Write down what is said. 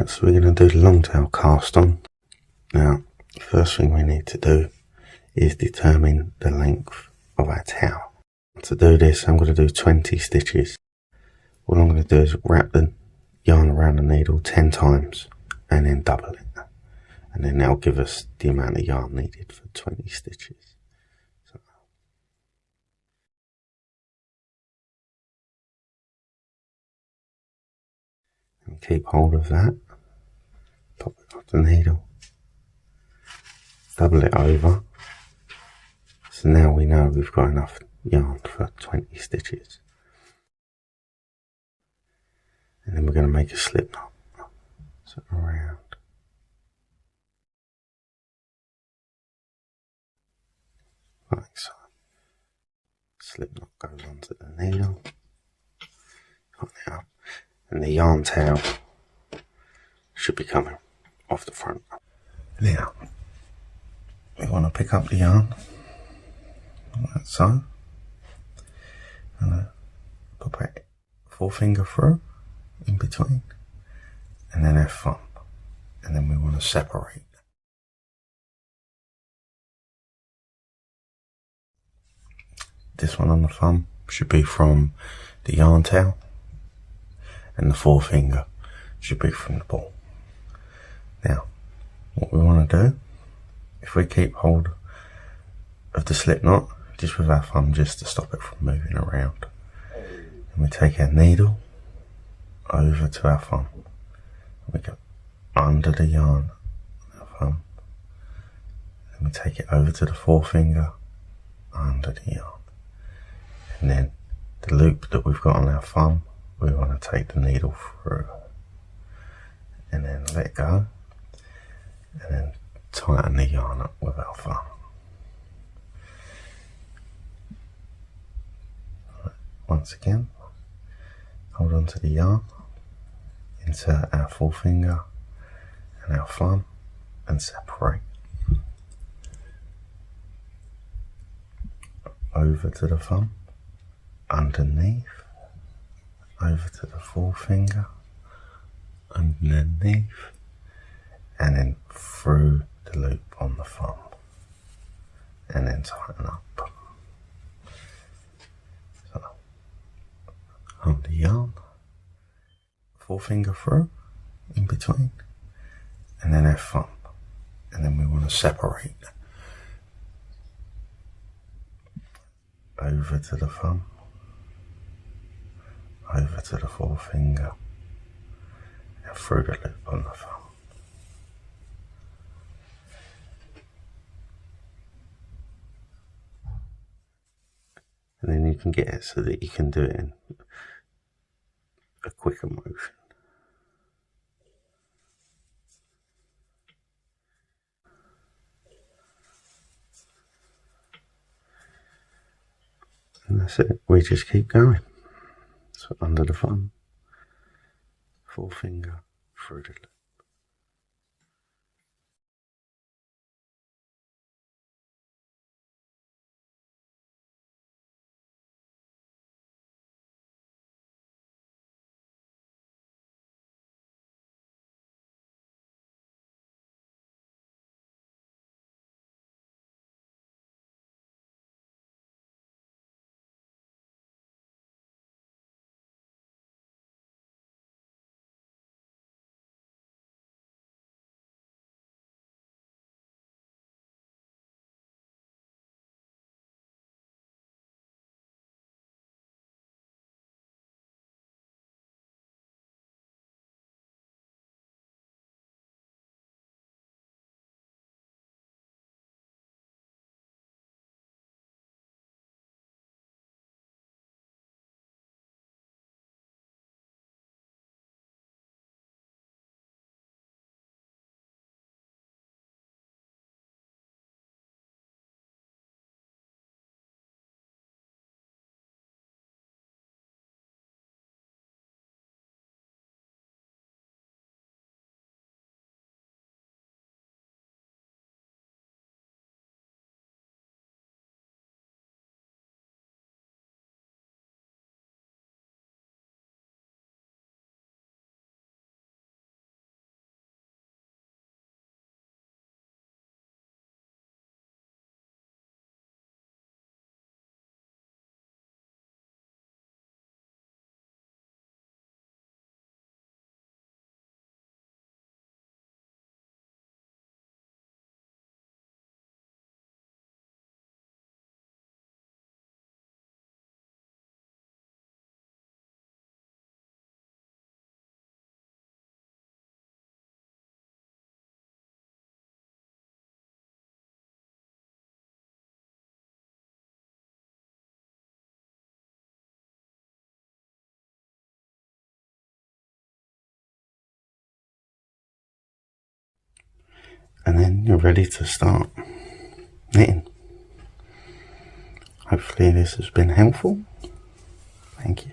Right, so we're going to do the long tail cast on. Now, the first thing we need to do is determine the length of our tail. To do this, I'm going to do 20 stitches. What I'm going to do is wrap the yarn around the needle 10 times and then double it. And then that'll give us the amount of yarn needed for 20 stitches. So, and keep hold of that, pop it off the needle, double it over. So now we know we've got enough yarn for 20 stitches. And then we're going to make a slip knot. So around. Like so. Slip knot goes onto the needle. Got it up. And the yarn tail should be coming off the front. Now, we want to pick up the yarn, like so, and pop it forefinger through, in between, and then our thumb, and then we want to separate. This one on the thumb should be from the yarn tail, and the forefinger should be from the ball. Now, what we want to do, if we keep hold of the slip knot, just with our thumb, just to stop it from moving around, and we take our needle over to our thumb, and we go under the yarn, our thumb, and we take it over to the forefinger, under the yarn, and then the loop that we've got on our thumb, we want to take the needle through, and then let go, and then tighten the yarn up with our thumb. Right, once again, hold on to the yarn, insert our forefinger and our thumb, and separate. Over to the thumb, underneath, over to the forefinger, underneath, and then through the loop on the thumb, and then tighten up. So, hold the yarn, forefinger through, in between, and then our thumb, and then we want to separate. Over to the thumb, over to the forefinger, and through the loop on the thumb. And then you can get it so that you can do it in a quicker motion. And that's it, we just keep going. So under the thumb, forefinger, through the loop. and then you're ready to start knitting. Hopefully this has been helpful. Thank you.